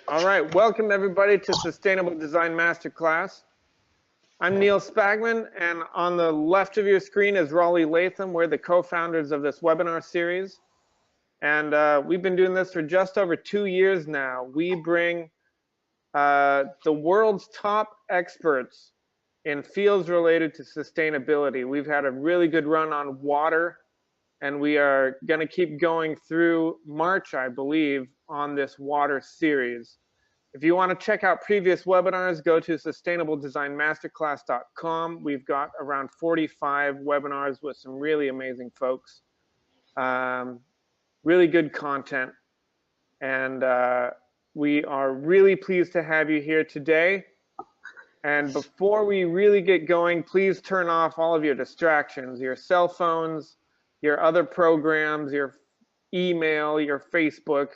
All right, welcome everybody to Sustainable Design Masterclass. I'm Neil Spagman, and on the left of your screen is Raleigh Latham. We're the co-founders of this webinar series. And we've been doing this for just over 2 years now. We bring the world's top experts in fields related to sustainability. We've had a really good run on water, and we are going to keep going through March, I believe, on this water series. If you want to check out previous webinars, go to sustainabledesignmasterclass.com. We've got around 45 webinars with some really amazing folks. Really good content. And we are really pleased to have you here today. And before we really get going, please turn off all of your distractions, your cell phones, your other programs, your email, your Facebook,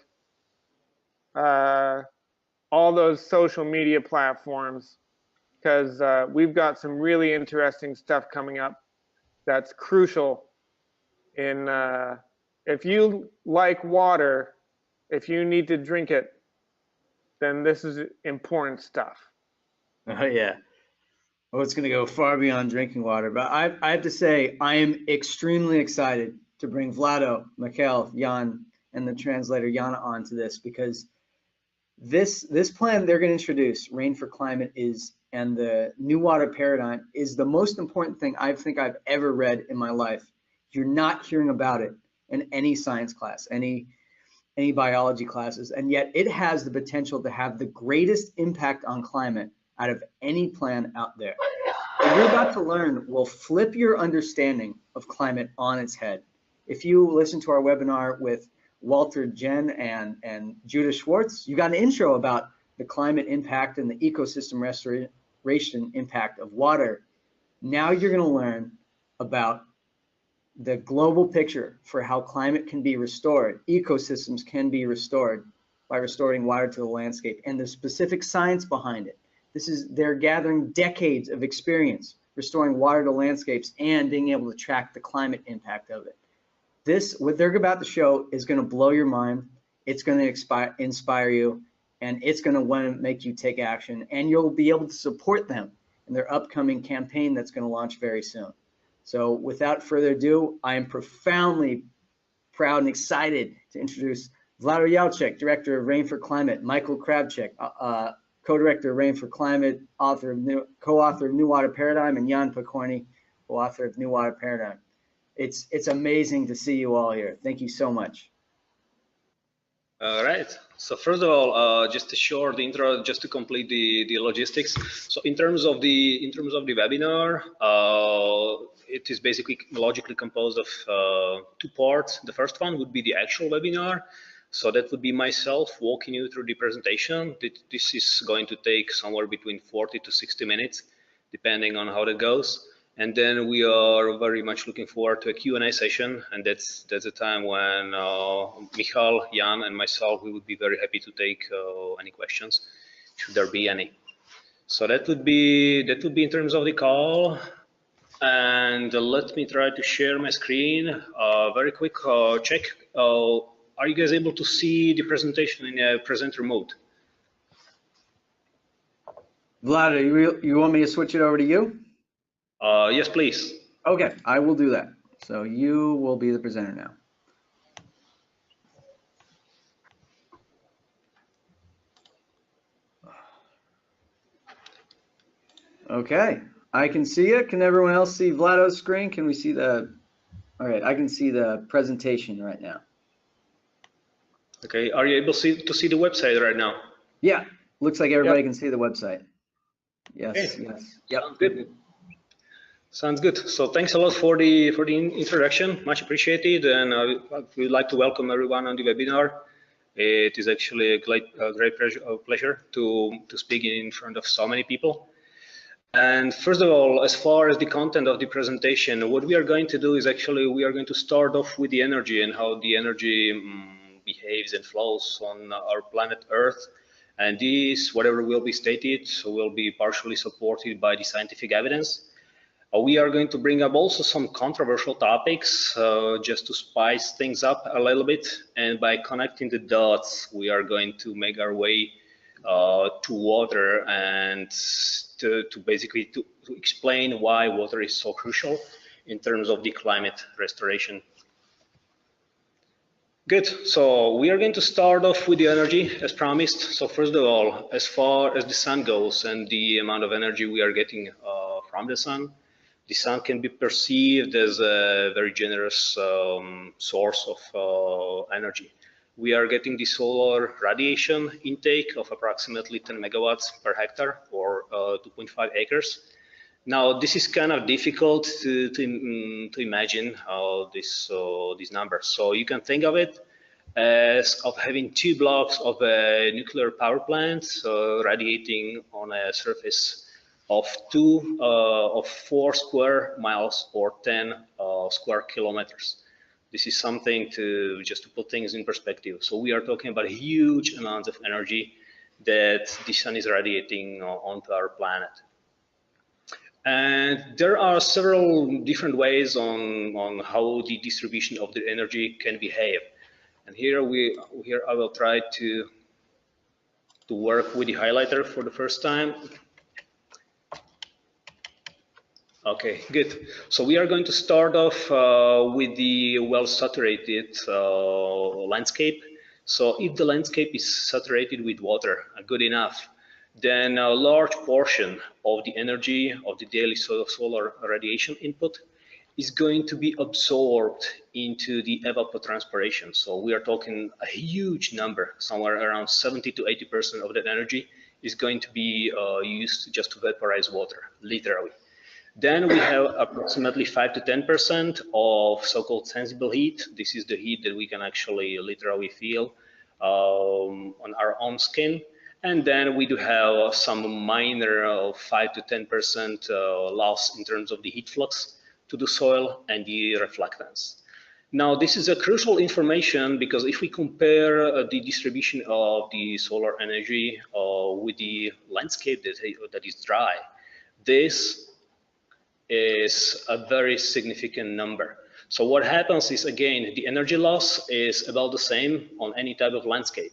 all those social media platforms, because we've got some really interesting stuff coming up that's crucial in, if you like water, if you need to drink it, then this is important stuff. Oh yeah. Well, it's going to go far beyond drinking water, but I have to say I am extremely excited to bring Vlado, Mikhail, Jan, and the translator Jana onto this, because this plan they're going to introduce, Rain for Climate, and the new water paradigm is the most important thing I think I've ever read in my life. You're not hearing about it in any science class, any biology classes, and yet it has the potential to have the greatest impact on climate out of any plan out there. What you're about to learn will flip your understanding of climate on its head. If you listen to our webinar with Walter Jen and Judah Schwartz, you got an intro about the climate impact and the ecosystem restoration impact of water. Now you're going to learn about the global picture for how climate can be restored, ecosystems can be restored by restoring water to the landscape, and the specific science behind it. They're gathering decades of experience restoring water to landscapes and being able to track the climate impact of it. What they're about to show is going to blow your mind. It's going to inspire you, and it's going to want to make you take action, and you'll be able to support them in their upcoming campaign that's going to launch very soon. So without further ado, I am profoundly proud and excited to introduce Vlado Yalchek, Director of Rain for Climate, Michael Kravchik, Co-Director of Rain for Climate, co-author of New Water Paradigm, and Jan Pokorny, co-author of New Water Paradigm. It's amazing to see you all here. Thank you so much. All right. So first of all, just a short intro, just to complete the logistics. So in terms of the webinar, it is basically logically composed of 2 parts. The first one would be the actual webinar. So that would be myself walking you through the presentation. This is going to take somewhere between 40 to 60 minutes, depending on how that goes. And then we are very much looking forward to a Q&A session, and that's the time when Michal, Jan, and myself, we would be very happy to take any questions, should there be any. So that would be in terms of the call. And let me try to share my screen. Very quick check. Are you guys able to see the presentation in a presenter mode? Vlad, you want me to switch it over to you? Yes, please. Okay, I will do that. So you will be the presenter now. Okay, I can see it. Can everyone else see Vlado's screen? Can we see all right, I can see the presentation right now. Okay, are you able to see the website right now? Yeah, looks like everybody can see the website. Yes, okay. Yes. Yep. Sounds good. Sounds good. So thanks a lot for the introduction, much appreciated, and we'd like to welcome everyone on the webinar. It is actually a great pleasure to speak in front of so many people. And first of all, as far as the content of the presentation, what we are going to do is actually we are going to start off with the energy and how the energy behaves and flows on our planet Earth. And this, whatever will be stated, will be partially supported by the scientific evidence. We are going to bring up also some controversial topics just to spice things up a little bit. And by connecting the dots, we are going to make our way to water and to basically to explain why water is so crucial in terms of the climate restoration. Good, so we are going to start off with the energy as promised. So first of all, as far as the sun goes and the amount of energy we are getting from the sun can be perceived as a very generous source of energy. We are getting the solar radiation intake of approximately 10 megawatts per hectare or 2.5 acres. Now, this is kind of difficult to imagine these numbers. So you can think of it as of having 2 blocks of a nuclear power plant radiating on a surface of 4 square miles or 10 square kilometers. This is something just to put things in perspective. So we are talking about huge amounts of energy that the sun is radiating onto our planet. And there are several different ways on how the distribution of the energy can behave. And here I will try to work with the highlighter for the first time. Okay, good. So we are going to start off with the well-saturated landscape. So if the landscape is saturated with water, good enough, then a large portion of the energy of the daily solar radiation input is going to be absorbed into the evapotranspiration. So we are talking a huge number, somewhere around 70 to 80% of that energy is going to be used just to vaporize water, literally. Then we have approximately 5 to 10% of so-called sensible heat. This is the heat that we can actually literally feel on our own skin. And then we do have some minor 5 to 10% loss in terms of the heat flux to the soil and the reflectance. Now, this is a crucial information because if we compare the distribution of the solar energy with the landscape that is dry, this is a very significant number. So what happens is, again, the energy loss is about the same on any type of landscape.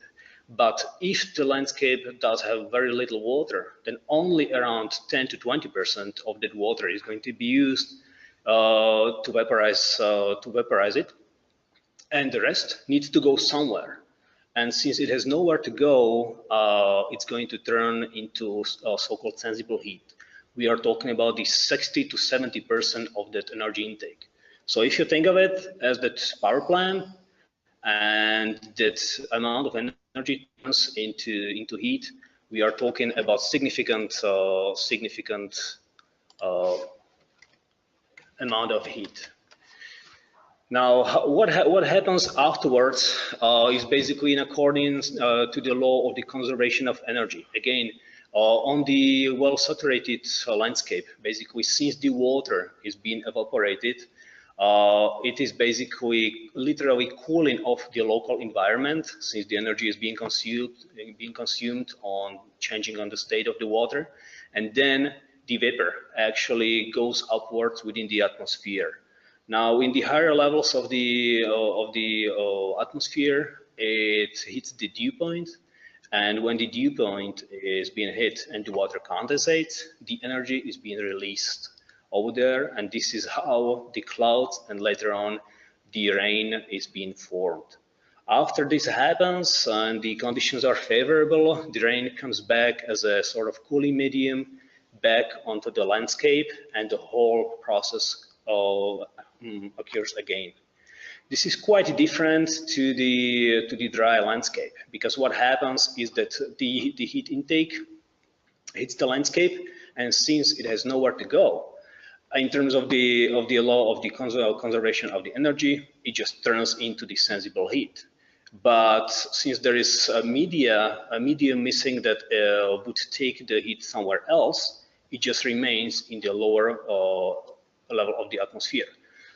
But if the landscape does have very little water, then only around 10 to 20% of that water is going to be used to vaporize it. And the rest needs to go somewhere. And since it has nowhere to go, it's going to turn into so-called sensible heat. We are talking about the 60 to 70% of that energy intake. So if you think of it as that power plant and that amount of energy turns into heat, we are talking about significant amount of heat. Now, what happens afterwards is basically in accordance to the law of the conservation of energy. Again, on the well-saturated landscape, basically, since the water is being evaporated, it is basically literally cooling off the local environment, since the energy is being consumed on changing on the state of the water, and then the vapor actually goes upwards within the atmosphere. Now, in the higher levels of the atmosphere, it hits the dew point. And when the dew point is being hit and the water condensates, the energy is being released over there. And this is how the clouds and later on the rain is being formed. After this happens and the conditions are favorable, the rain comes back as a sort of cooling medium back onto the landscape, and the whole process occurs again. This is quite different to the dry landscape, because what happens is that the heat intake hits the landscape, and since it has nowhere to go, in terms of the law of the conservation of the energy, it just turns into the sensible heat. But since there is a medium missing that would take the heat somewhere else, it just remains in the lower level of the atmosphere.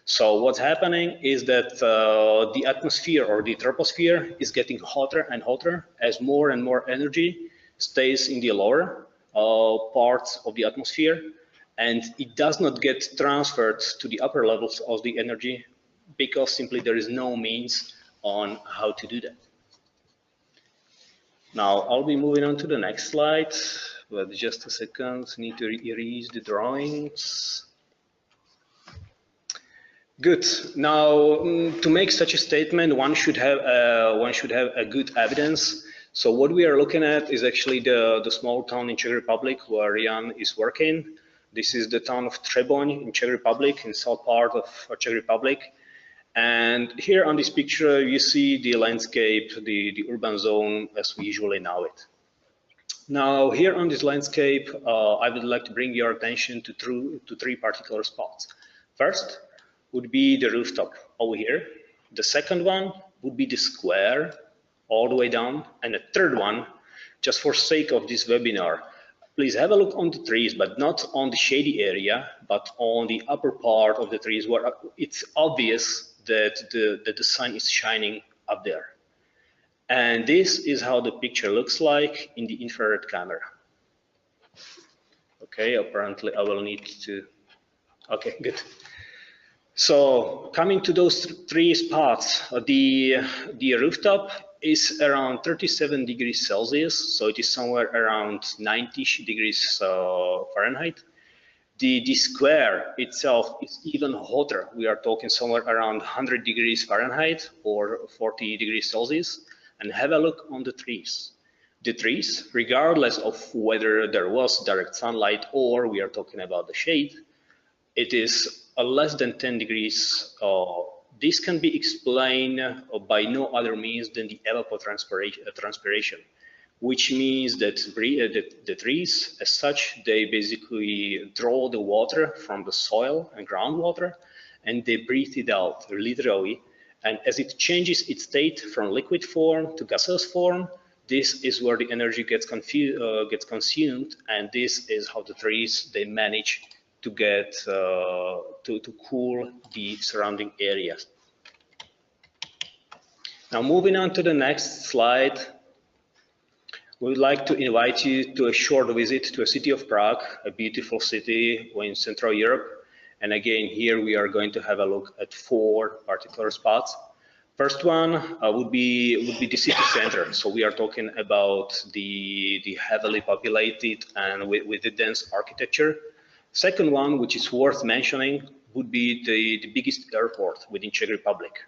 So what's happening is that the atmosphere or the troposphere is getting hotter and hotter as more and more energy stays in the lower parts of the atmosphere, and it does not get transferred to the upper levels of the energy because simply there is no means on how to do that. Now I'll be moving on to the next slide, but just a second, need to erase the drawings. Good. Now, to make such a statement, one should have a good evidence. So what we are looking at is actually the small town in Czech Republic where Jan is working. This is the town of Třeboň in Czech Republic, in south part of Czech Republic. And here on this picture, you see the landscape, the urban zone as we usually know it. Now, here on this landscape, I would like to bring your attention to three particular spots. First would be the rooftop over here. The second one would be the square all the way down. And the third one, just for sake of this webinar, please have a look on the trees, but not on the shady area, but on the upper part of the trees where it's obvious that the sun is shining up there. And this is how the picture looks like in the infrared camera. Okay, apparently I will need to, okay, good. So coming to those three spots, the rooftop is around 37 degrees Celsius, so it is somewhere around 90 degrees Fahrenheit. The square itself is even hotter. We are talking somewhere around 100 degrees Fahrenheit or 40 degrees Celsius. And have a look on the trees. The trees, regardless of whether there was direct sunlight or we are talking about the shade, it is less than 10 degrees. This can be explained by no other means than the evapotranspiration, which means that the trees, as such, they basically draw the water from the soil and groundwater, and they breathe it out, literally. And as it changes its state from liquid form to gaseous form, this is where the energy gets consumed, and this is how the trees, they manage to get to cool the surrounding areas. Now moving on to the next slide, we would like to invite you to a short visit to a city of Prague, a beautiful city in Central Europe. And again, here we are going to have a look at four particular spots. First one would be the city center. So we are talking about the heavily populated and with the dense architecture. Second one, which is worth mentioning, would be the biggest airport within Czech Republic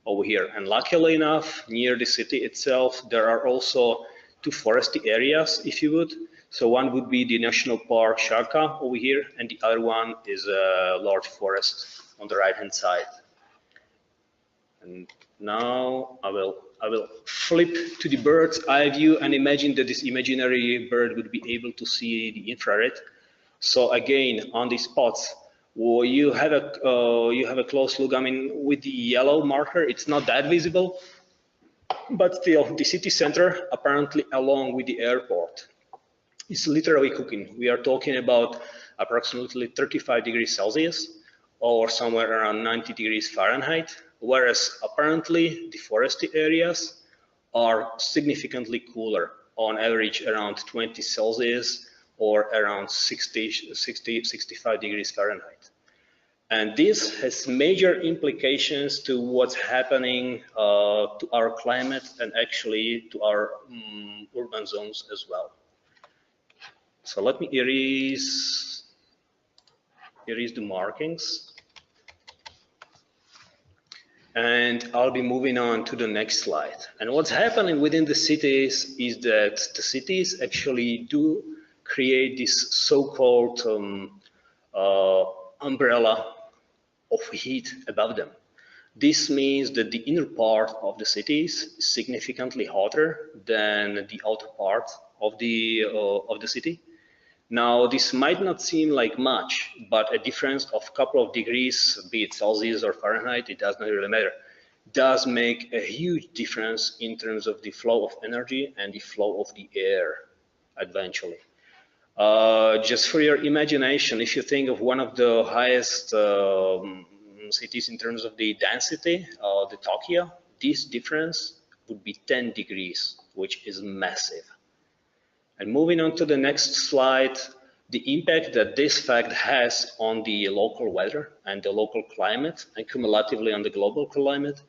over here. And luckily enough, near the city itself, there are also two foresty areas, if you would. So one would be the National Park Šarka over here, and the other one is a large forest on the right-hand side. And now I will flip to the bird's eye view and imagine that this imaginary bird would be able to see the infrared. So again, on these spots, well, you have a close look. I mean, with the yellow marker, it's not that visible, but still, the city center, apparently along with the airport, is literally cooking. We are talking about approximately 35 degrees Celsius or somewhere around 90 degrees Fahrenheit, whereas apparently the foresty areas are significantly cooler, on average around 20 Celsius or around 65 degrees Fahrenheit. And this has major implications to what's happening to our climate and actually to our urban zones as well. So let me erase the markings. And I'll be moving on to the next slide. And what's happening within the cities is that the cities actually do create this so-called umbrella of heat above them. This means that the inner part of the cities is significantly hotter than the outer part of the city. Now, this might not seem like much, but a difference of a couple of degrees, be it Celsius or Fahrenheit, it does not really matter, does make a huge difference in terms of the flow of energy and the flow of the air eventually. Just for your imagination, if you think of one of the highest cities in terms of the density, the Tokyo, this difference would be 10 degrees, which is massive. And moving on to the next slide, the impact that this fact has on the local weather and the local climate and cumulatively on the global climate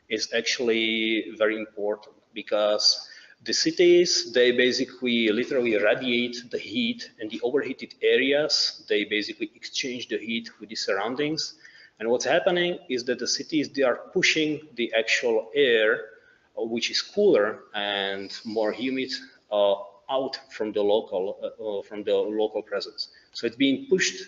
is actually very important, because The cities, they basically literally radiate the heat, and the overheated areas, they basically exchange the heat with the surroundings. And what's happening is that the cities, they are pushing the actual air, which is cooler and more humid, out from the local presence. So it's being pushed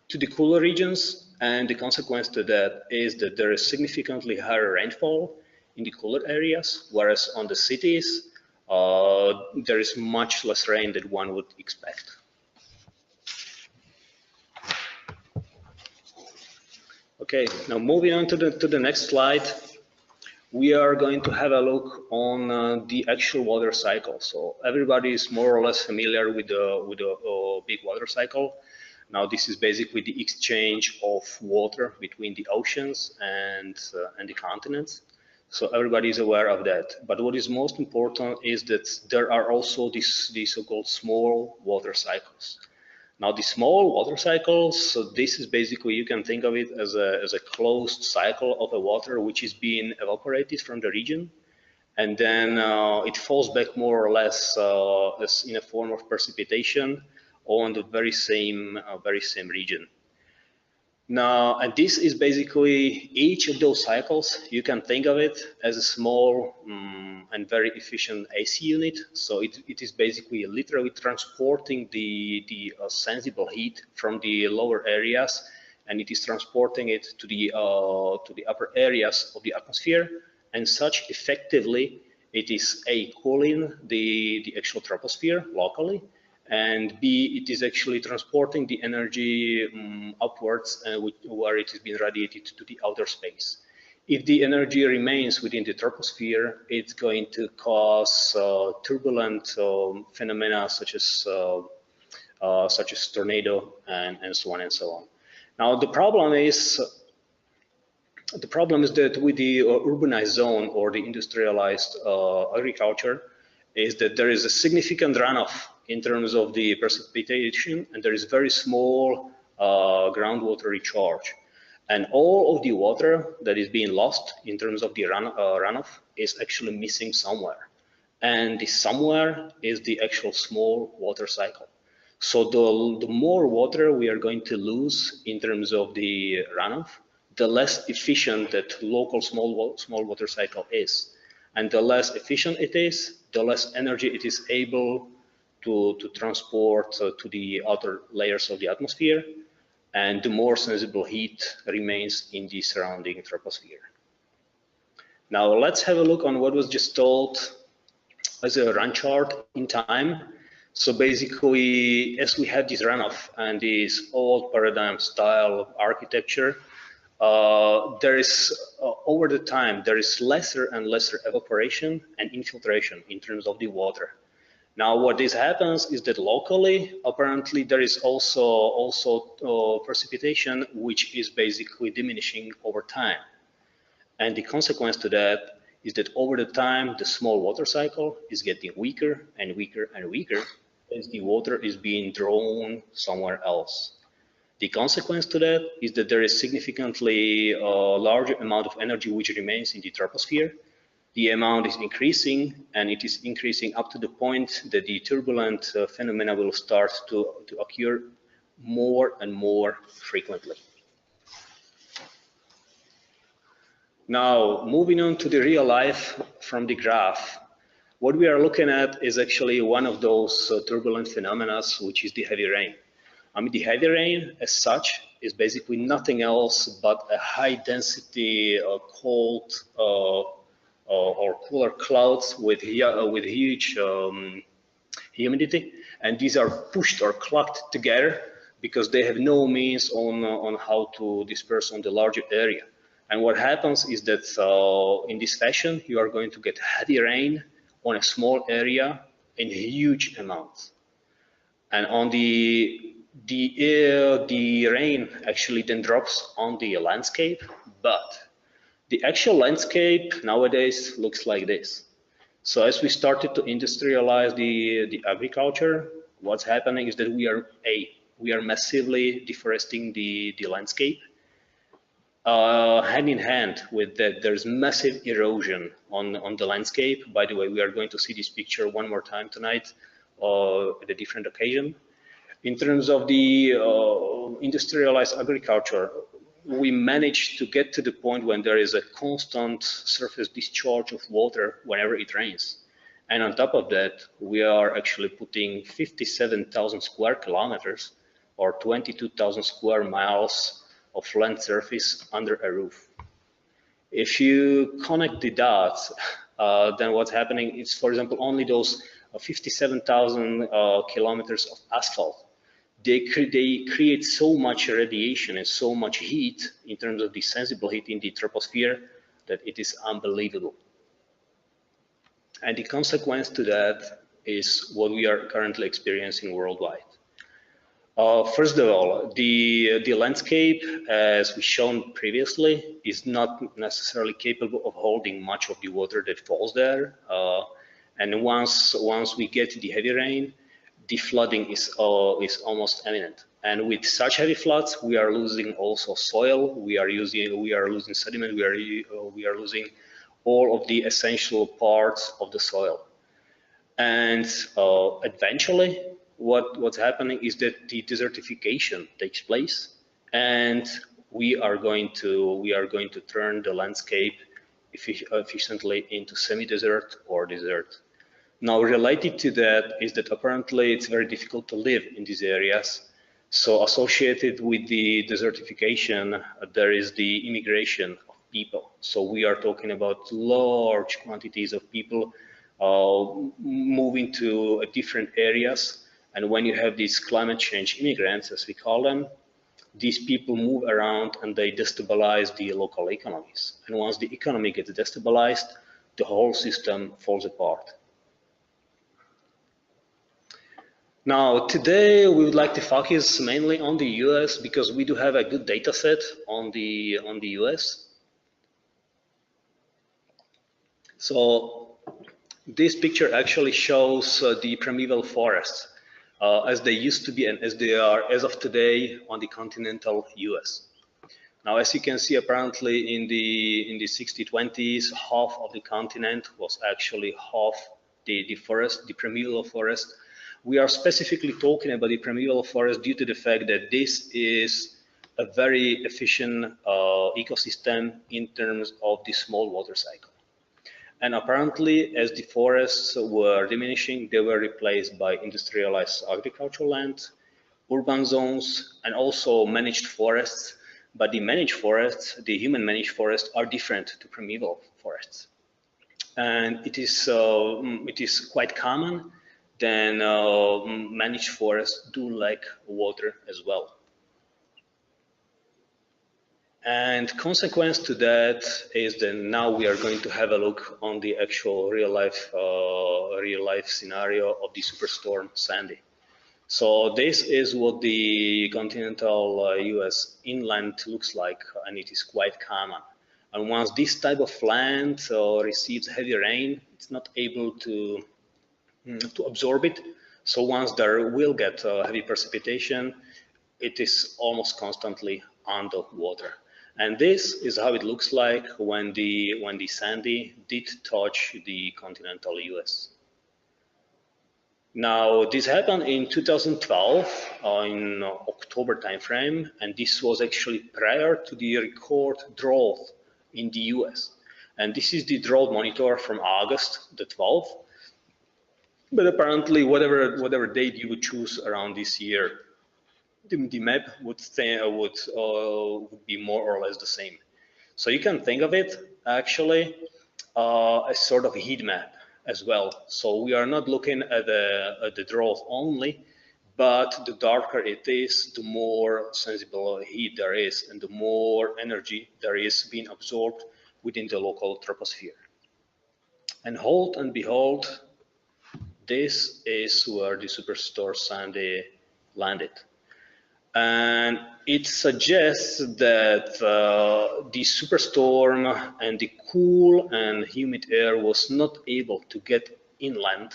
to the cooler regions, and the consequence to that is that there is significantly higher rainfall in the cooler areas, whereas on the cities, there is much less rain than one would expect. Okay, now moving on to the next slide, we are going to have a look on the actual water cycle. So everybody is more or less familiar with the big water cycle. Now this is basically the exchange of water between the oceans and the continents. So everybody is aware of that. But what is most important is that there are also these so-called small water cycles. Now the small water cycles, so this is basically, you can think of it as a closed cycle of a water which is being evaporated from the region, and then it falls back more or less as in a form of precipitation on the very same region. Now, and this is basically each of those cycles, you can think of it as a small and very efficient AC unit. So it is basically literally transporting the sensible heat from the lower areas, and it is transporting it to the upper areas of the atmosphere, and such effectively it is A, cooling the actual troposphere locally, and B, it is actually transporting the energy upwards where it is being radiated to the outer space. If the energy remains within the troposphere, it's going to cause turbulent phenomena such as tornado and so on and so on. Now the problem is that with the urbanized zone or the industrialized agriculture, is that there is a significant runoff in terms of the precipitation, and there is very small groundwater recharge. And all of the water that is being lost in terms of the runoff is actually missing somewhere. And the somewhere is the actual small water cycle. So the more water we are going to lose in terms of the runoff, the less efficient that local small water cycle is. And the less efficient it is, the less energy it is able to transport to the outer layers of the atmosphere, and the more sensible heat remains in the surrounding troposphere. Now let's have a look on what was just told as a run chart in time. So basically, as we have this runoff and this old paradigm style architecture, there is, over the time, there is lesser and lesser evaporation and infiltration in terms of the water. Now, what this happens is that locally, apparently, there is also precipitation, which is basically diminishing over time. And the consequence to that is that over the time, the small water cycle is getting weaker and weaker and weaker as the water is being drawn somewhere else. The consequence to that is that there is significantly larger amount of energy which remains in the troposphere. The amount is increasing, and it is increasing up to the point that the turbulent phenomena will start to occur more and more frequently. Now, moving on to the real life from the graph, what we are looking at is actually one of those turbulent phenomena, which is the heavy rain. I mean, the heavy rain as such is basically nothing else but a high density cold or cooler clouds with huge humidity, and these are pushed or clogged together because they have no means on how to disperse on the larger area. And what happens is that in this fashion, you are going to get heavy rain on a small area in huge amounts. And on the rain actually then drops on the landscape, but the actual landscape nowadays looks like this. So as we started to industrialize the agriculture, what's happening is that we are massively deforesting the landscape. hand in hand with that, there's massive erosion on the landscape. By the way, we are going to see this picture one more time tonight at a different occasion. In terms of the industrialized agriculture, we managed to get to the point when there is a constant surface discharge of water whenever it rains. And on top of that, we are actually putting 57,000 square kilometers or 22,000 square miles of land surface under a roof. If you connect the dots, then what's happening is, for example, only those 57,000 kilometers of asphalt, they create so much radiation and so much heat in terms of the sensible heat in the troposphere that it is unbelievable. And the consequence to that is what we are currently experiencing worldwide. First of all, the landscape, as we shown previously, is not necessarily capable of holding much of the water that falls there. And once we get the heavy rain, the flooding is almost imminent. And with such heavy floods, we are losing also soil. We are losing sediment. We are losing all of the essential parts of the soil. And eventually, what's happening is that the desertification takes place, and we are going to turn the landscape efficiently into semi-desert or desert. Now, related to that is that apparently it's very difficult to live in these areas. So associated with the desertification, there is the immigration of people. So we are talking about large quantities of people moving to different areas. And when you have these climate change immigrants, as we call them, these people move around and they destabilize the local economies. And once the economy gets destabilized, the whole system falls apart. Now, today we would like to focus mainly on the US because we do have a good data set on the US. So this picture actually shows the primeval forests as they used to be and as they are as of today on the continental US. Now, as you can see, apparently in the 60-20s, half of the continent was actually half the forest, the primeval forest. We are specifically talking about the primeval forest due to the fact that this is a very efficient ecosystem in terms of the small water cycle. And apparently, as the forests were diminishing, they were replaced by industrialized agricultural land, urban zones, and also managed forests. But the managed forests, the human managed forests, are different to primeval forests. And it is quite common then managed forests do lack water as well. And consequence to that is that now we are going to have a look on the actual real life scenario of the Superstorm Sandy. So this is what the continental US inland looks like, and it is quite common. And once this type of land receives heavy rain, it's not able to absorb it. So once there will get heavy precipitation, it is almost constantly underwater. And this is how it looks like when the Sandy did touch the continental US. Now, this happened in 2012 in October timeframe, and this was actually prior to the record drought in the US. And this is the drought monitor from August the 12th. But apparently, whatever date you would choose around this year, the map would be more or less the same. So you can think of it actually as sort of a heat map as well. So we are not looking at the drought only, but the darker it is, the more sensible heat there is, and the more energy there is being absorbed within the local troposphere. And hold and behold, this is where the Superstorm Sandy landed. And it suggests that the superstorm and the cool and humid air was not able to get inland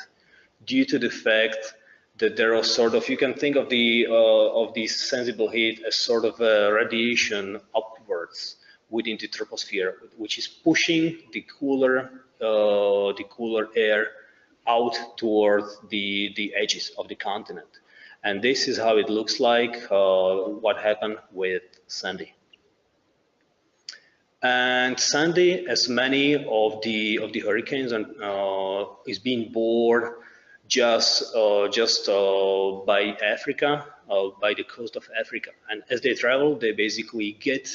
due to the fact that there was sort of, you can think of the sensible heat as sort of a radiation upwards, within the troposphere, which is pushing the cooler air out towards the edges of the continent. And this is how it looks like, what happened with Sandy. And Sandy, as many of the hurricanes, is being born just by Africa, by the coast of Africa. And as they travel, they basically get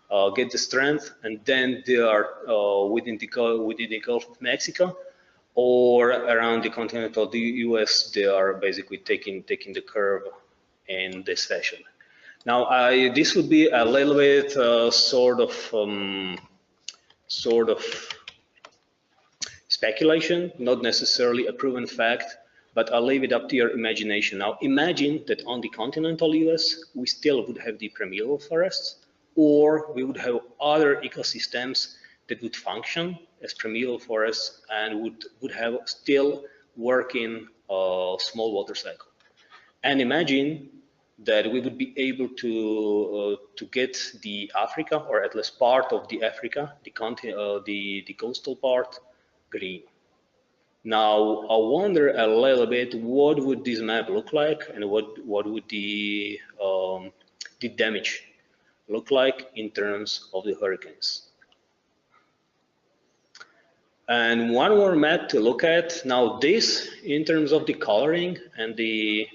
the strength, and then they are within the Gulf of Mexico or around the continental US. They are basically taking the curve in this fashion. Now, this would be a little bit sort of speculation, not necessarily a proven fact, but I'll leave it up to your imagination. Now, imagine that on the continental US, we still would have the primeval forests, or we would have other ecosystems that would function as primeval forests and would have still working small water cycle. And imagine that we would be able to get the Africa, or at least part of the Africa, the coastal part, green. Now, I wonder a little bit, what would this map look like, and what would the damage look like in terms of the hurricanes? And one more map to look at. Now, this, in terms of the coloring and the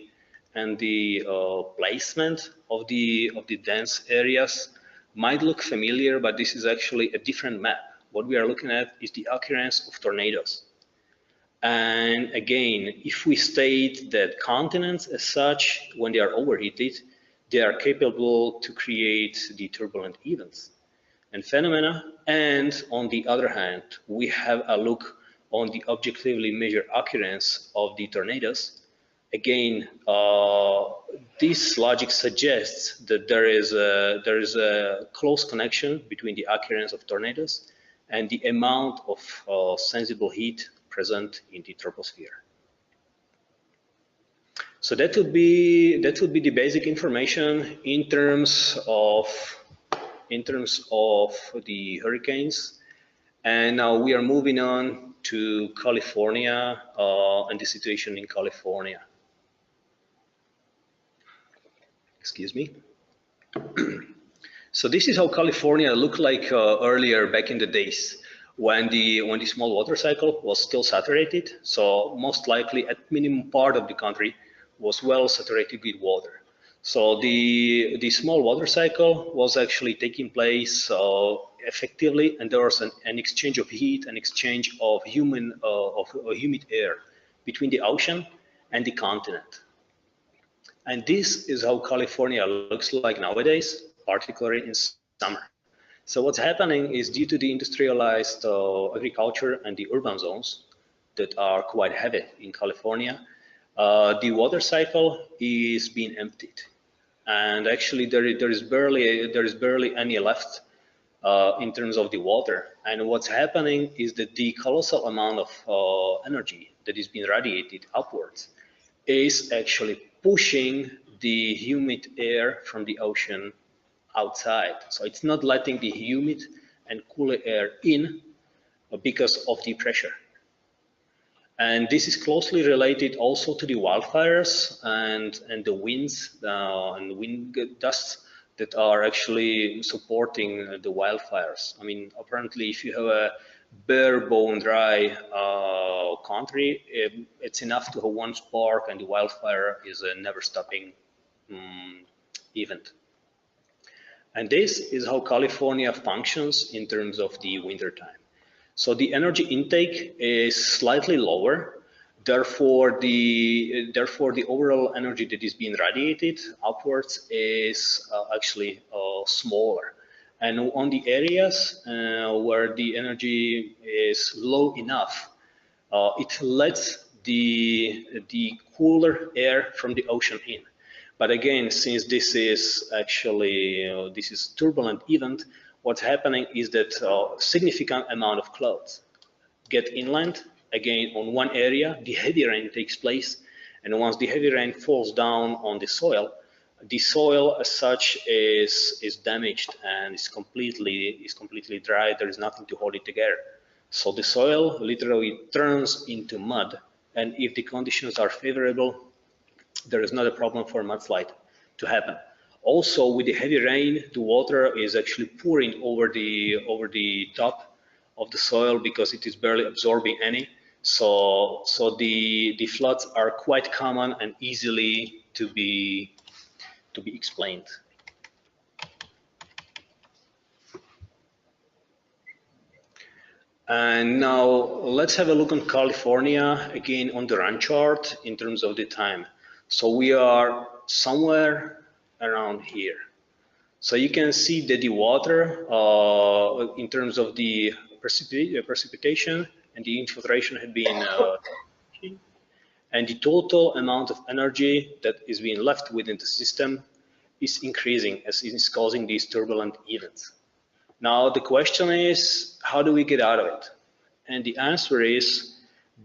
placement of the dense areas, might look familiar, but this is actually a different map. What we are looking at is the occurrence of tornadoes. And again, if we state that continents as such, when they are overheated, they are capable to create the turbulent events and phenomena. And on the other hand, we have a look on the objectively measured occurrence of the tornadoes. Again, this logic suggests that there is a close connection between the occurrence of tornadoes and the amount of sensible heat present in the troposphere. So that would be the basic information in terms of the hurricanes. And now we are moving on to California and the situation in California. Excuse me. So this is how California looked like earlier, back in the days, when the small water cycle was still saturated. So most likely at minimum part of the country was well saturated with water. So the small water cycle was actually taking place effectively, and there was an exchange of heat, an exchange of humid air between the ocean and the continent. And this is how California looks like nowadays, particularly in summer. So what's happening is, due to the industrialized agriculture and the urban zones that are quite heavy in California, the water cycle is being emptied. And actually there is barely any left in terms of the water. And what's happening is that the colossal amount of energy that is being radiated upwards is actually pushing the humid air from the ocean outside. So it's not letting the humid and cooler air in because of the pressure. And this is closely related also to the wildfires and the winds and wind gusts that are actually supporting the wildfires. I mean, apparently, if you have a bare bone dry country, it's enough to have one spark, and the wildfire is a never stopping event. And this is how California functions in terms of the winter time. So the energy intake is slightly lower. Therefore, the overall energy that is being radiated upwards is actually smaller. And on the areas where the energy is low enough, it lets the cooler air from the ocean in. But again, since this is actually this is turbulent event, what's happening is that significant amount of clouds get inland. Again, on one area, the heavy rain takes place, and once the heavy rain falls down on the soil, the soil as such is damaged and is completely dry. There is nothing to hold it together. So the soil literally turns into mud, and if the conditions are favorable, there is not a problem for a mudslide to happen. Also, with the heavy rain, the water is actually pouring over the top of the soil because it is barely absorbing any. So the floods are quite common and easily to be explained. And now let's have a look on California again on the run chart in terms of the time. So we are somewhere around here. So you can see that the water in terms of the precipitation and the infiltration had been and the total amount of energy that is being left within the system is increasing as it is causing these turbulent events. Now the question is, how do we get out of it? And the answer is,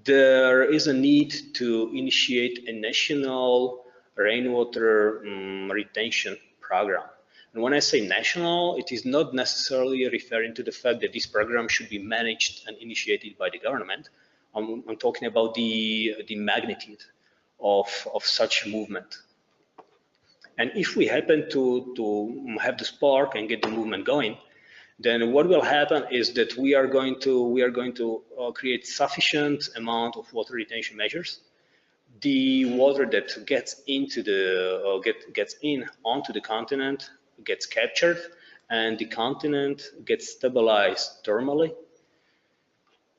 there is a need to initiate a national rainwater retention program. And when I say national, it is not necessarily referring to the fact that this program should be managed and initiated by the government. I'm talking about the magnitude of such movement. And if we happen to have the spark and get the movement going, then what will happen is that we are going to create sufficient amount of water retention measures. The water that gets into the gets in onto the continent gets captured, and the continent gets stabilized thermally,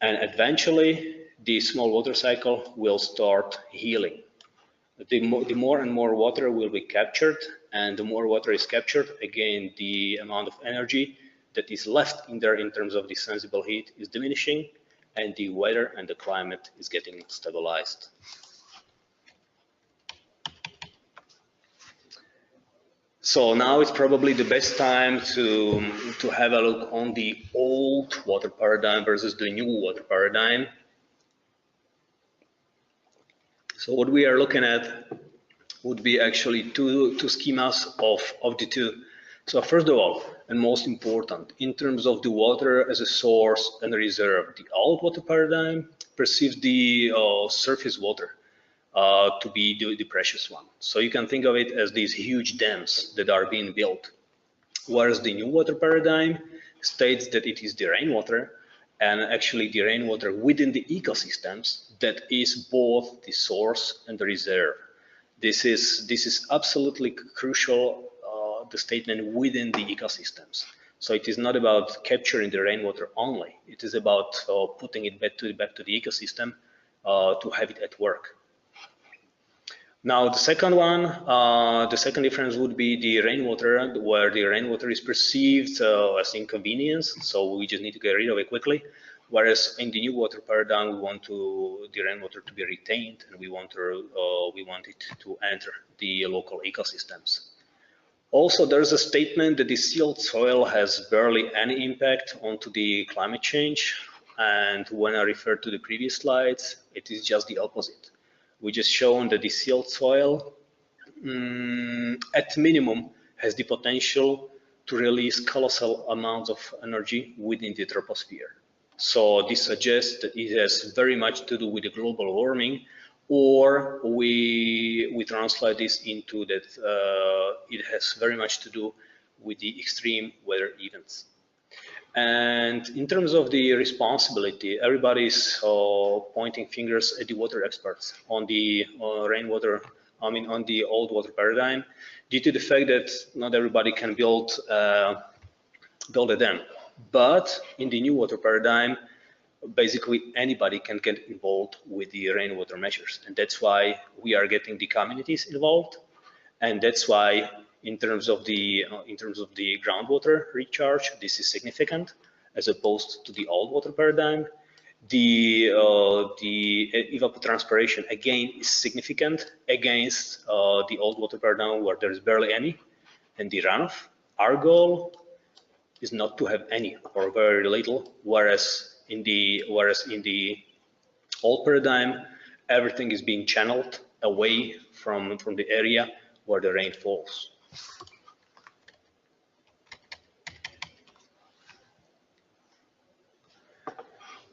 and eventually the small water cycle will start healing. The more and more water will be captured, and the more water is captured, again, the amount of energy that is left in there in terms of the sensible heat is diminishing, and the weather and the climate is getting stabilized. So now it's probably the best time to have a look on the old water paradigm versus the new water paradigm. So what we are looking at would be actually two schemas of the two. So first of all, and most important, in terms of the water as a source and a reserve, the old water paradigm perceives the surface water to be the precious one. So you can think of it as these huge dams that are being built. Whereas the new water paradigm states that it is the rainwater, and actually the rainwater within the ecosystems that is both the source and the reserve. This is absolutely crucial, the statement within the ecosystems. So it is not about capturing the rainwater only. It is about putting it back to the ecosystem to have it at work. Now the second one, the second difference would be the rainwater, where the rainwater is perceived as inconvenience, so we just need to get rid of it quickly. Whereas in the new water paradigm, we want the rainwater to be retained, and we want it to enter the local ecosystems. Also, there's a statement that the sealed soil has barely any impact onto the climate change. And when I refer to the previous slides, it is just the opposite. We just shown that the sealed soil, at minimum, has the potential to release colossal amounts of energy within the troposphere. So this suggests that it has very much to do with the global warming, or we translate this into that it has very much to do with the extreme weather events. And in terms of the responsibility, everybody's pointing fingers at the water experts on the rainwater, on the old water paradigm, due to the fact that not everybody can build a dam. But in the new water paradigm, basically anybody can get involved with the rainwater measures. And that's why we are getting the communities involved. And that's why in terms of the groundwater recharge, this is significant as opposed to the old water paradigm. The evapotranspiration again is significant against the old water paradigm where there is barely any, and the runoff. Our goal is not to have any or very little, whereas in the old paradigm, everything is being channeled away from the area where the rain falls.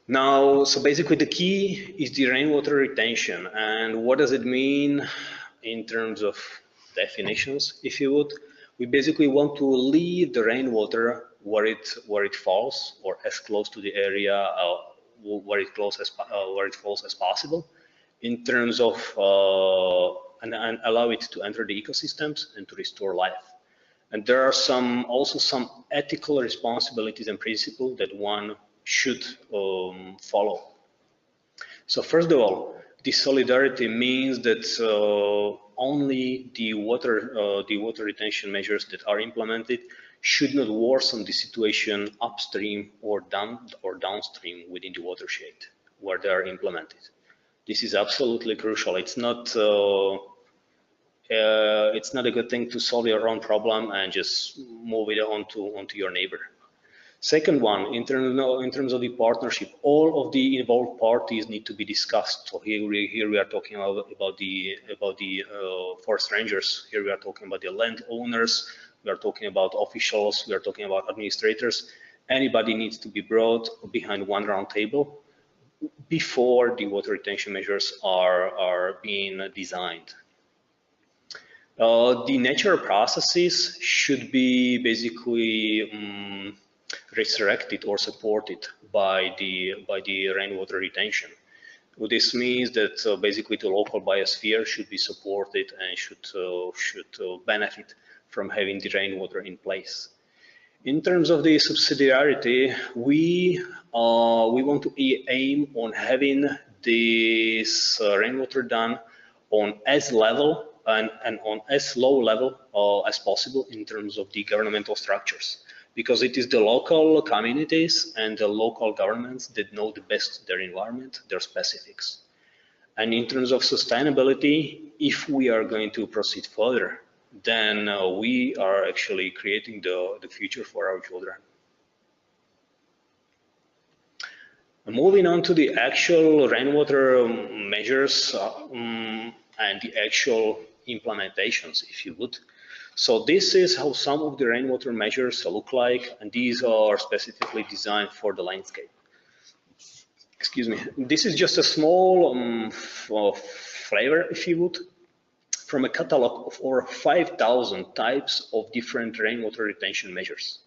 Now, so basically the key is the rainwater retention. And what does it mean in terms of definitions, if you would? We basically want to leave the rainwater where it falls, or as close to the area where it falls as possible, in terms of and allow it to enter the ecosystems and to restore life. And there are also some ethical responsibilities and principles that one should follow. So first of all, this solidarity means that only the water retention measures that are implemented should not worsen the situation upstream or downstream within the watershed where they are implemented. This is absolutely crucial. It's not a good thing to solve your own problem and just move it onto your neighbor. Second one, in terms of the partnership, all of the involved parties need to be discussed. So here we are talking about the forest rangers. Here we are talking about the landowners. We are talking about officials. We are talking about administrators. Anybody needs to be brought behind one round table before the water retention measures are being designed. The natural processes should be basically resurrected or supported by the rainwater retention. This means that basically the local biosphere should be supported and should benefit from having the rainwater in place. In terms of the subsidiarity, we want to aim on having this rainwater done on as level and on as low level as possible in terms of the governmental structures, because it is the local communities and the local governments that know the best their environment, their specifics. And in terms of sustainability, if we are going to proceed further, then we are actually creating the future for our children. Moving on to the actual rainwater measures and the actual implementations, if you would. So this is how some of the rainwater measures look like, and these are specifically designed for the landscape. Excuse me. This is just a small flavor, if you would, from a catalog of over 5,000 types of different rainwater retention measures.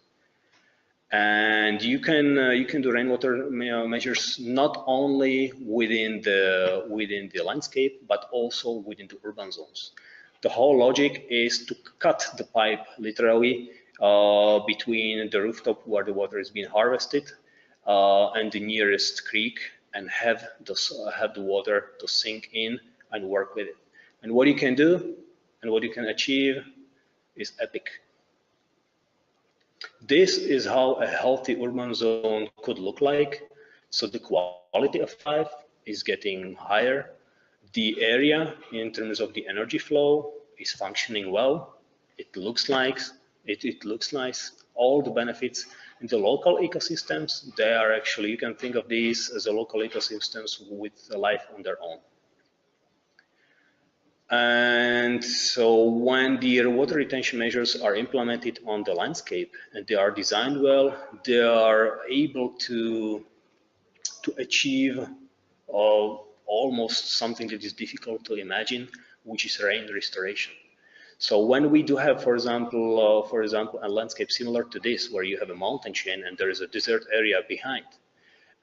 And you can do rainwater measures not only within the landscape, but also within the urban zones. The whole logic is to cut the pipe literally between the rooftop where the water is being harvested and the nearest creek, and have the water to sink in and work with it. And what you can do and what you can achieve is epic. This is how a healthy urban zone could look like. So the quality of life is getting higher. The area in terms of the energy flow is functioning well. It looks nice. All the benefits in the local ecosystems, they are actually, you can think of these as a local ecosystems with a life on their own. And so when the water retention measures are implemented on the landscape and they are designed well, they are able to achieve almost something that is difficult to imagine, which is rain restoration. So when we do have, for example, a landscape similar to this, where you have a mountain chain and there is a desert area behind,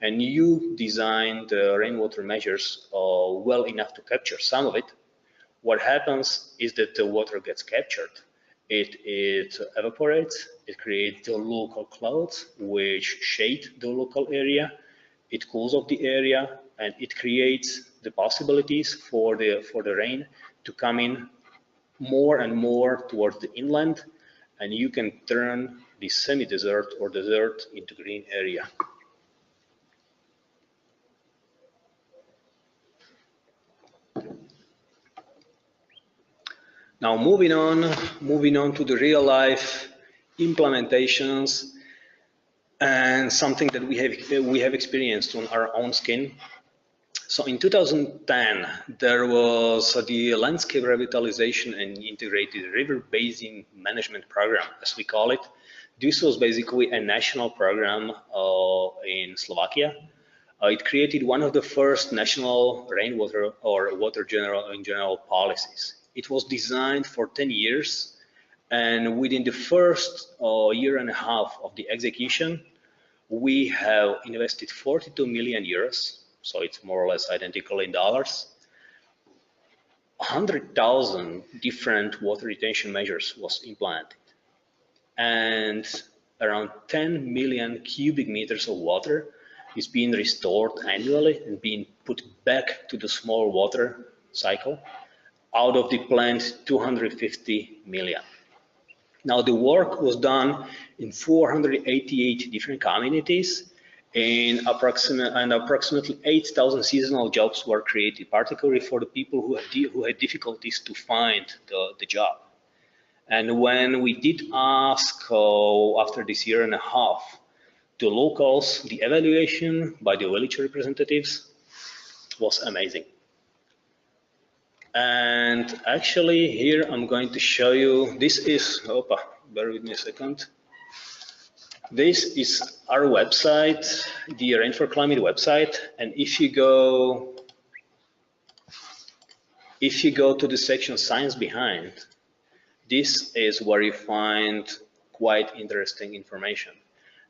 and you design the rainwater measures well enough to capture some of it, what happens is that the water gets captured. It evaporates, it creates the local clouds, which shade the local area, it cools off the area, and it creates the possibilities for the rain to come in more and more towards the inland, and you can turn the semi-desert or desert into green area. Now moving on to the real life implementations and something that we have experienced on our own skin. So in 2010, there was the Landscape Revitalization and Integrated River Basin Management Program, as we call it. This was basically a national program in Slovakia. It created one of the first national rainwater or water in general policies. It was designed for 10 years, and within the first year and a half of the execution, we have invested 42 million euros. So it's more or less identical in dollars. 100,000 different water retention measures was implemented. And around 10 million cubic meters of water is being restored annually and being put back to the small water cycle out of the planned 250 million. Now the work was done in 488 different communities, and approximately 8,000 seasonal jobs were created, particularly for the people who had difficulties to find the job. And when we did ask after this year and a half to locals, the evaluation by the village representatives was amazing. And actually here I'm going to show you, this is, bear with me a second. This is our website, the Rain4Climate website, and if you go to the section Science Behind, this is where you find quite interesting information.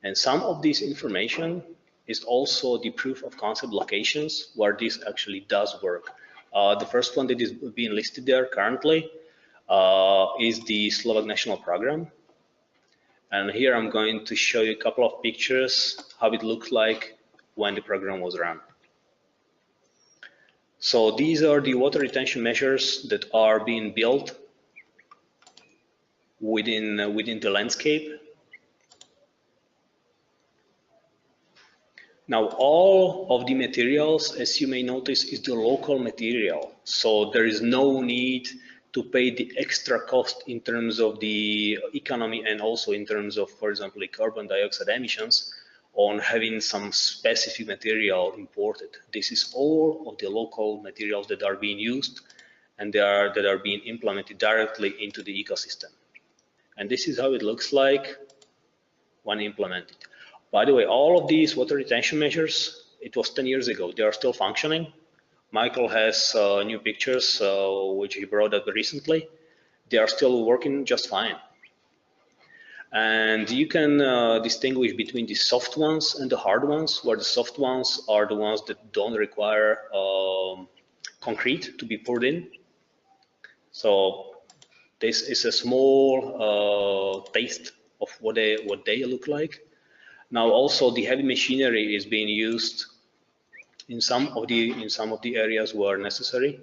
And some of this information is also the proof of concept locations where this actually does work. The first one that is being listed there currently is the Slovak National Program. And here I'm going to show you a couple of pictures how it looked like when the program was run. So these are the water retention measures that are being built within the landscape. Now all of the materials, as you may notice, is the local material. So there is no need to pay the extra cost in terms of the economy and also in terms of, for example, the carbon dioxide emissions on having some specific material imported. This is all of the local materials that are being used and that are being implemented directly into the ecosystem. And this is how it looks like when implemented. By the way, all of these water retention measures, it was 10 years ago, they are still functioning. Michael has new pictures which he brought up recently. They are still working just fine. And you can distinguish between the soft ones and the hard ones, where the soft ones are the ones that don't require concrete to be poured in. So this is a small taste of what they look like. Now also the heavy machinery is being used in some of the areas where necessary.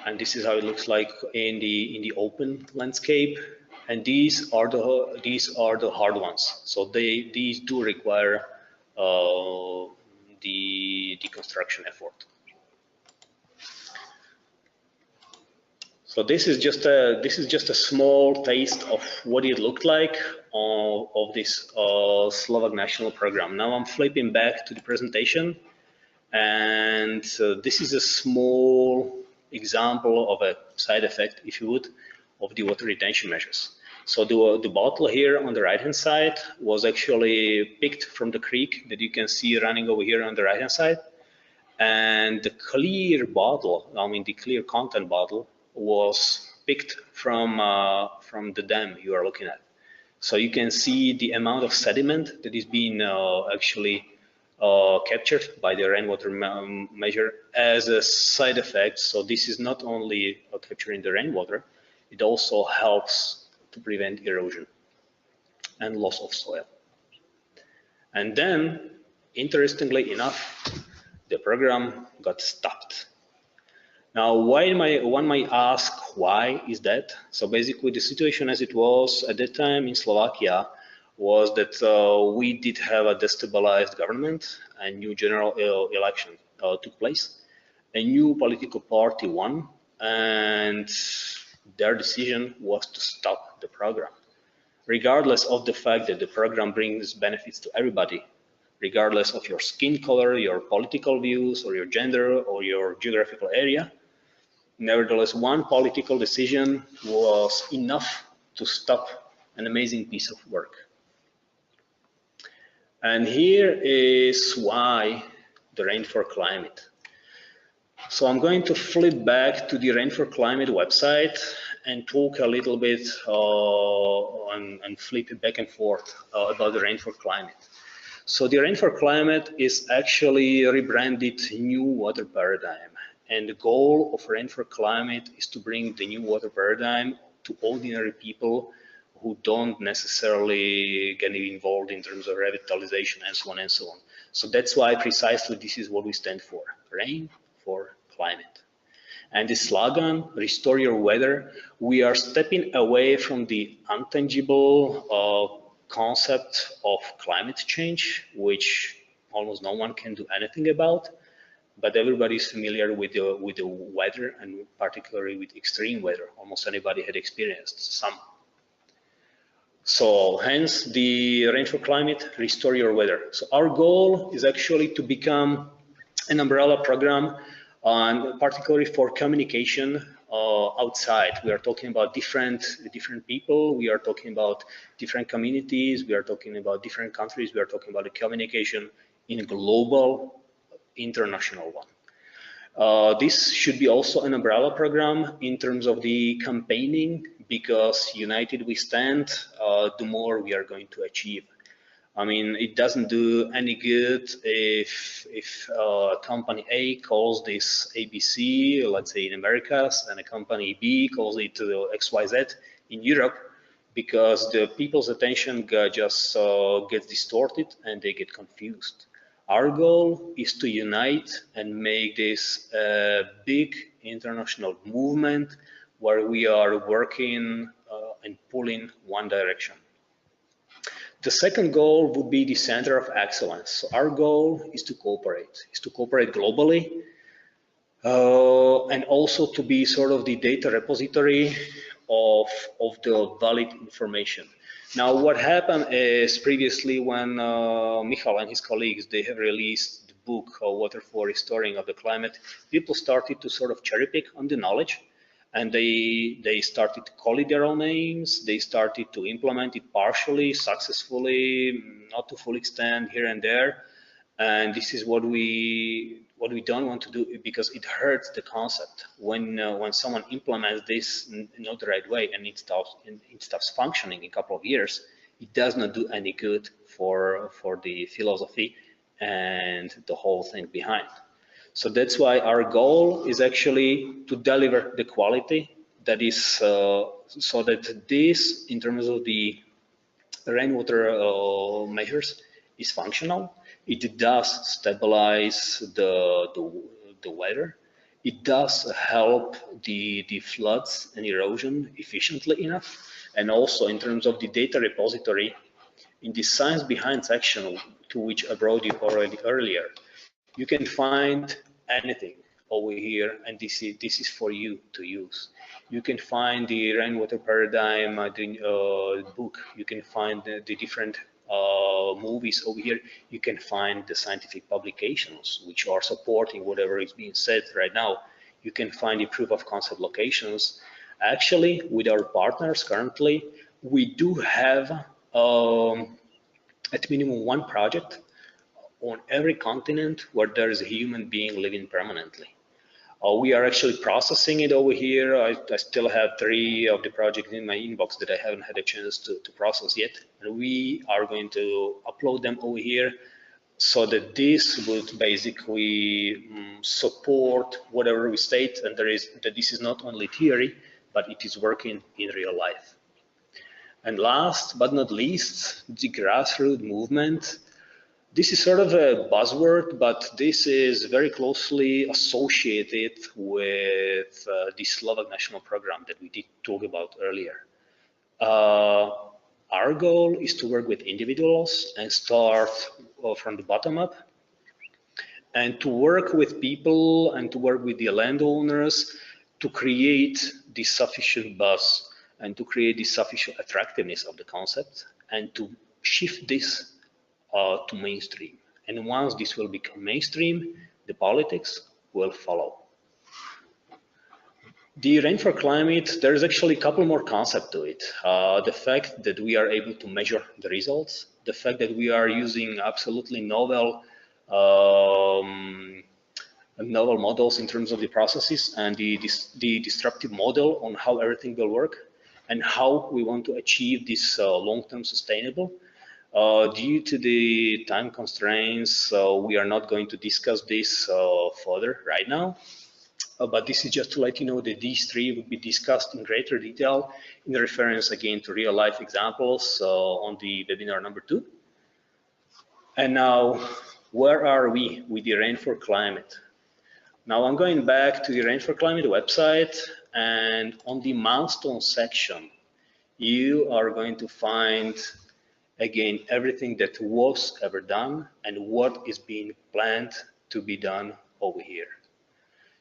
And this is how it looks like in the open landscape. And these are the hard ones. So these do require the construction effort. So this is just a small taste of what it looked like of this Slovak national program. Now I'm flipping back to the presentation, and this is a small example of a side effect, if you would, of the water retention measures. So the bottle here on the right-hand side was actually picked from the creek that you can see running over here on the right-hand side, and the clear bottle, I mean the clear content bottle, was picked from the dam you are looking at. So you can see the amount of sediment that is being actually captured by the rainwater measure as a side effect. So this is not only capturing the rainwater, it also helps to prevent erosion and loss of soil. And then, interestingly enough, the program got stopped. Now, one might ask, why is that? So basically the situation as it was at that time in Slovakia was that we did have a destabilized government, a new general election took place, a new political party won, and their decision was to stop the program. Regardless of the fact that the program brings benefits to everybody, regardless of your skin color, your political views, or your gender, or your geographical area. Nevertheless, one political decision was enough to stop an amazing piece of work. And here is why the Rain for Climate. So I'm going to flip back to the Rain for Climate website and talk a little bit and flip it back and forth about the Rain for Climate. So the Rain for Climate is actually a rebranded new water paradigm. And the goal of Rain for Climate is to bring the new water paradigm to ordinary people who don't necessarily get involved in terms of revitalization and so on and so on. So that's why precisely this is what we stand for, Rain for Climate. And the slogan, Restore Your Weather, we are stepping away from the intangible concept of climate change, which almost no one can do anything about, but everybody is familiar with the weather, and particularly with extreme weather. Almost anybody had experienced some. So hence the Rain for Climate, Restore Your Weather. So our goal is actually to become an umbrella program, and particularly for communication outside. We are talking about different people. We are talking about different communities. We are talking about different countries. We are talking about the communication in a global, international one. This should be also an umbrella program in terms of the campaigning, because united we stand, the more we are going to achieve. I mean, it doesn't do any good if company A calls this ABC, let's say in Americas, and a company B calls it XYZ in Europe, because the people's attention just gets distorted and they get confused. Our goal is to unite and make this a big international movement where we are working and pulling one direction. The second goal would be the center of excellence. So our goal is to cooperate globally, and also to be sort of the data repository of the valid information. Now, what happened is previously when Michal and his colleagues, they have released the book Water for Restoring of the Climate, people started to sort of cherry pick on the knowledge, and they started to call it their own names. They started to implement it partially, successfully, not to full extent here and there. And this is what we don't want to do, because it hurts the concept. When someone implements this not the right way and it stops functioning in a couple of years, it does not do any good for the philosophy and the whole thing behind. So that's why our goal is actually to deliver the quality that is so that this, in terms of the rainwater measures, is functional. It does stabilize the weather. It does help the floods and erosion efficiently enough. And also in terms of the data repository, in the science behind section, to which I brought you already earlier, you can find anything over here, and this is for you to use. You can find the rainwater paradigm book. You can find the different movies over here. You can find the scientific publications which are supporting whatever is being said right now. You can find the proof of concept locations. Actually, with our partners currently, we do have at minimum one project on every continent where there is a human being living permanently. We are actually processing it over here. I still have 3 of the projects in my inbox that I haven't had a chance to process yet. And we are going to upload them over here so that this would basically support whatever we state, and that this is not only theory, but it is working in real life. And last but not least, the grassroots movement. This is sort of a buzzword, but this is very closely associated with the Slovak national program that we did talk about earlier. Our goal is to work with individuals and start from the bottom up, and to work with people and to work with the landowners to create the sufficient buzz and to create the sufficient attractiveness of the concept, and to shift this to mainstream. And once this will become mainstream, the politics will follow. The rain for climate, there's actually a couple more concepts to it. The fact that we are able to measure the results, the fact that we are using absolutely novel models in terms of the processes and the disruptive model on how everything will work and how we want to achieve this long-term sustainable. Due to the time constraints, we are not going to discuss this further right now. But this is just to let you know that these three will be discussed in greater detail in reference again to real life examples on the webinar number 2. And now, where are we with the Rain for Climate? Now I'm going back to the Rain for Climate website, and on the milestone section, you are going to find again everything that was ever done and what is being planned to be done over here.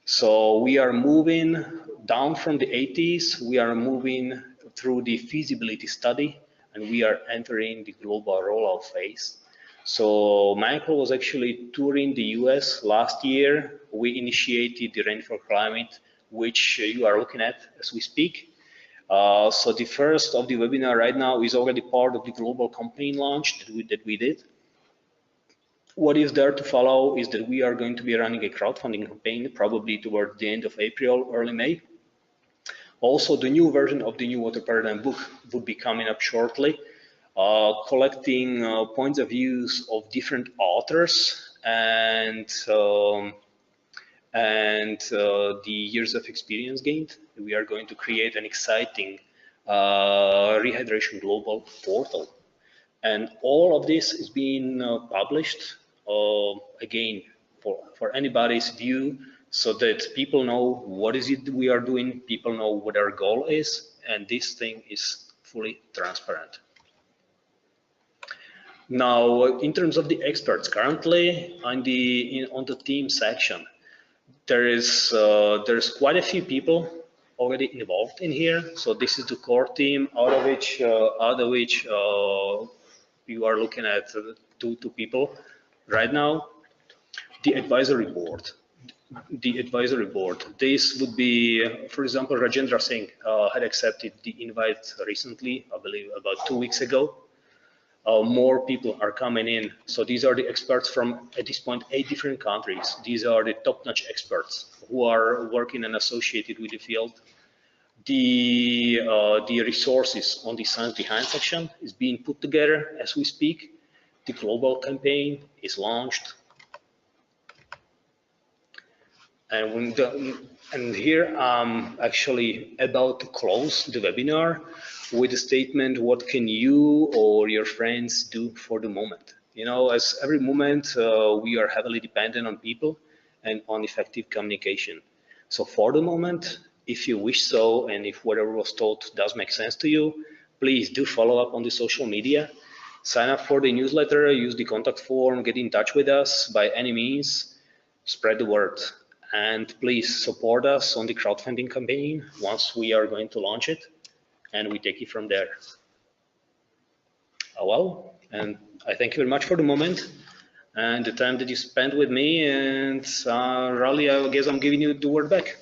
So we are moving down from the 80s, we are moving through the feasibility study, and we are entering the global rollout phase. So Michael was actually touring the US last year. We initiated the Rain for Climate, which you are looking at as we speak. So the first of the webinar right now is already part of the global campaign launch that we did. What is there to follow is that we are going to be running a crowdfunding campaign probably towards the end of April, early May. Also, the new version of the New Water Paradigm book would be coming up shortly, collecting points of views of different authors and the years of experience gained. We are going to create an exciting Rehydration Global portal. And all of this is being published, again, for anybody's view, so that people know what is it we are doing, people know what our goal is, and this thing is fully transparent. Now, in terms of the experts, currently on the team section, there's quite a few people already involved in here. So this is the core team, out of which you are looking at two people right now. The advisory board. This would be, for example, Rajendra Singh had accepted the invite recently, I believe about 2 weeks ago. More people are coming in. So these are the experts from, at this point, 8 different countries. These are the top-notch experts who are working and associated with the field. The resources on the science behind section is being put together as we speak. The global campaign is launched. And here I'm actually about to close the webinar with a statement, what can you or your friends do for the moment? You know, as every moment, we are heavily dependent on people and on effective communication. So for the moment, if you wish so, and if whatever was told does make sense to you, please do follow up on the social media, sign up for the newsletter, use the contact form, get in touch with us by any means, spread the word. And please support us on the crowdfunding campaign once we are going to launch it, and we take it from there. Well, and I thank you very much for the moment and the time that you spent with me, and Raleigh, I guess I'm giving you the word back.